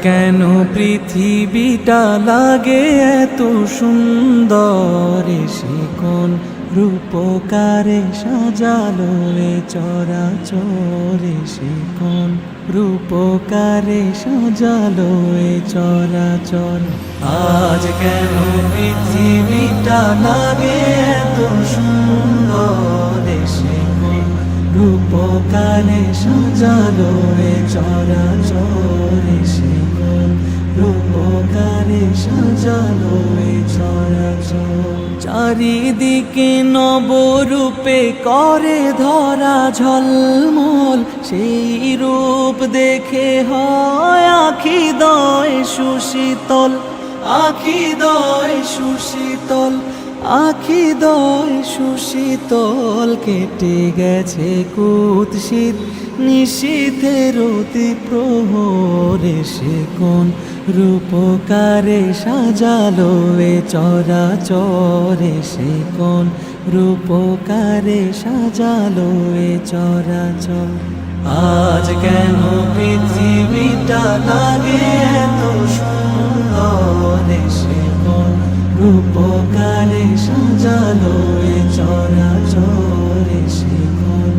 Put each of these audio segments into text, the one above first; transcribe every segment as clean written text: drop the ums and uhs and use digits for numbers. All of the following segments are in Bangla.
কেন পৃথিবীটা লাগে এত সুন্দর, সে কোন রূপকারে সাজালো এ চরাচরে, সে কোন রূপকারে সাজালো এ চরাচর। আজ কেন পৃথিবীটা লাগে এত সুন্দর, সে কোন রূপকারে সাজালো এ চরাচরে, সে কোন রূপকারে সাজালো এ চরাচর। চারিদিকে নবরূপে করে ধরা ঝলমল, সেই রূপ দেখে হয় আখি দয় সুশীতল, আখি দয় সুশীতল, আখি দয় সুশীতল। কেটে গেছে কুৎসিত নিশীথের অতি প্রহরে, সে কোন রূপকারে সাজালো এ চরাচরে, সে কোন রূপকারে সাজালো এ চরাচর। আজ কেন পৃথিবীটা লাগে এত সুন্দর, সে কোন রূপকারে সাজালো এ চরাচরে, সে কোন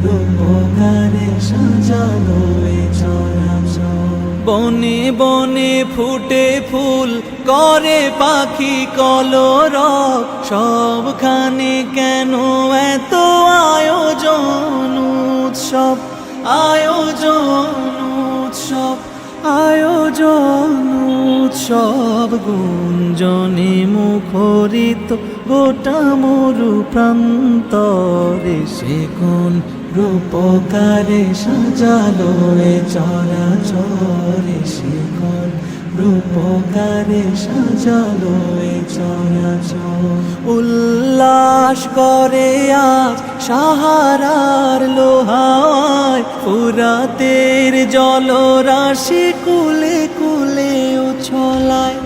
রূপকারে সাজালো এ চরাচর। বনে বনে ফুটে ফুল করে পাখি কলরব, সবখানে কেন এত আয়োজন উৎসব, আয়োজন উৎসব, আয়োজন উৎসব। গুঞ্জনে মুখরিত গোটা মরু প্রান্তরে, সে কোন রূপকারে সাজালো এ চরাচরে, সে কোন রূপকারে সাজালো এ চরাচর। উল্লাস করে আজ সাহারার লোহায়, ফুরাতের জলরাশি কুলে কুলে উছলায়,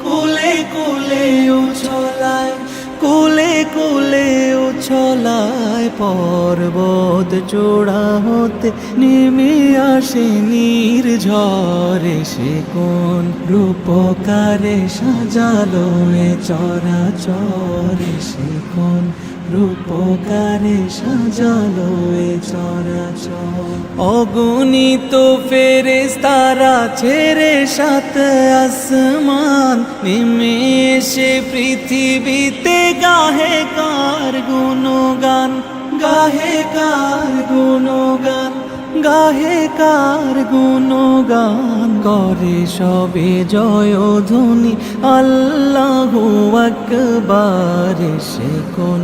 কুলে কুলে উছলায়, কুলে কুলে উছলায়। পর্বত চূড়া হতে নেমে আসে নির্ঝরে, সে কোন রূপকারে সাজালো এ চরাচরে, সে কোন রূপকারে সাজালো এ চরাচর। অগণিত ফেরেশতারা ছেড়ে সাত আসমান, নেমে এসে পৃথিবীতে গাহে কার গুণগান, গাহে কার গুণগান, গাহে কার গুণগান। করে সবে জয়ধ্বনি আল্লাহু আকবার, সে কোন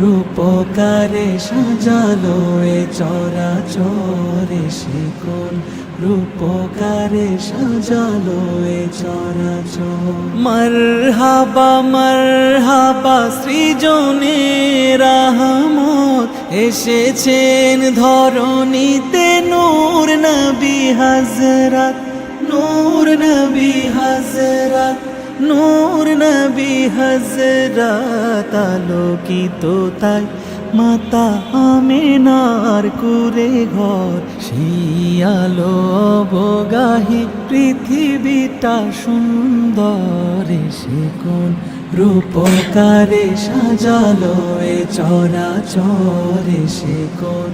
রূপকারে সাজালো এ চরাচরে, সে কোন রূপকারে সাজালো এ চরাচর। মারহাবা মারহাবা সৃজনে রহমত, এসেছেন ধরণীতে নূর নবী হযরত, নূর নবী হযরত, নূর নবী হযরত। আলোকিত তাই মাতা আমিনার কুরে ঘর, সেই আলো অবগাহী পৃথিবীটা সুন্দর, সে কোন রূপকারে সাজালো এ চরাচরে, সে কোন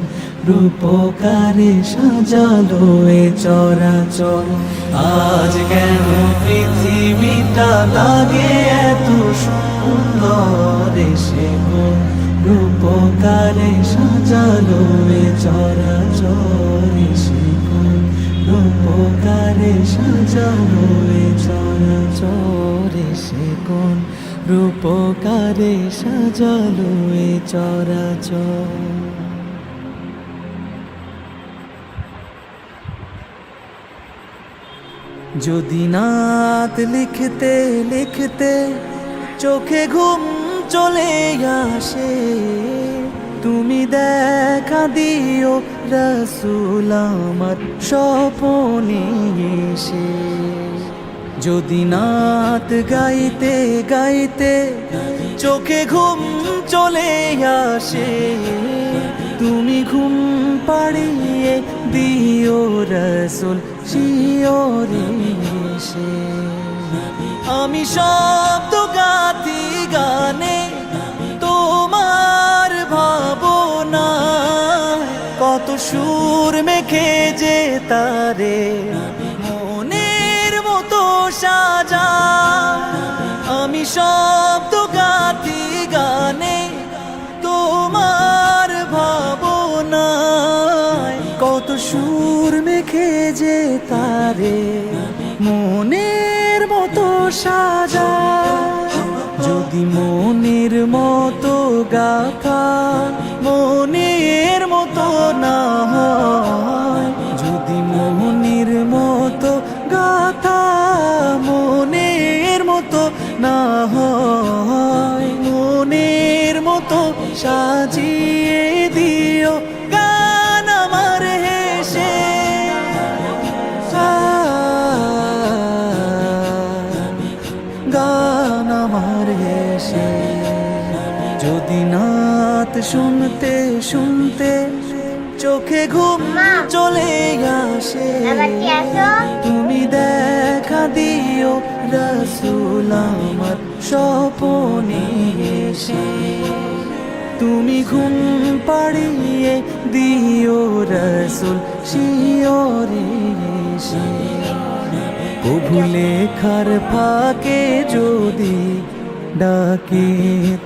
রূপকারে সাজালো এ চরাচর। আজ কেন পৃথিবীটা লাগে এত সুন্দর, সে কোন রূপকারে সাজালো এ চরাচরে, সে কোন রূপকারে সাজালো এ চরাচরে, সে কোন রূপকারে সাজালো এ চরাচর। যদি নাত লিখতে লিখতে চোখে ঘুম চলে আসে, তুমি দেখা দিও রাসূল আমার স্বপনে এসে। যদি নাত গাইতে গাইতে চোখে ঘুম চলে আসে, তুমি ঘুম পাড়িয়ে দিও রাসূল শিওরে এসে আমি শব্দ গাথি গানে তোমার ভাবনা, কত সুর মেখে যে তারে মনের মতো সাজা। আমি শব্দ গাথি গানে তোমার ভাবনায়, কত সুর মেখে যে তারে মনের মতো সাজা। যদি মনের মতো গাথা মনের মতো না হয়, যদি মনের মতো গাথা মনের মতো না হয়, মনের মতো সাজিয়ে দিও গান আমার হেসে। গান আমার হেসে যদি নাত শুনতে শুনতে চোখে ঘুম চলে আসে, তুমি দেখা দিও রাসূল আমার স্বপনে এসে। তুমি ঘুম পাড়িয়ে দিও রাসূল শিয়রে এসে। কভু লেখার ফাঁকে যদি ডাকে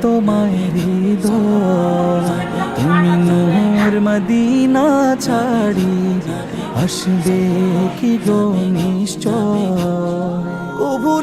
তোমায় হৃদয়, তুমি নূর মদিনা ছাড়ি আসবে কি গো নিশ্চয়। কভু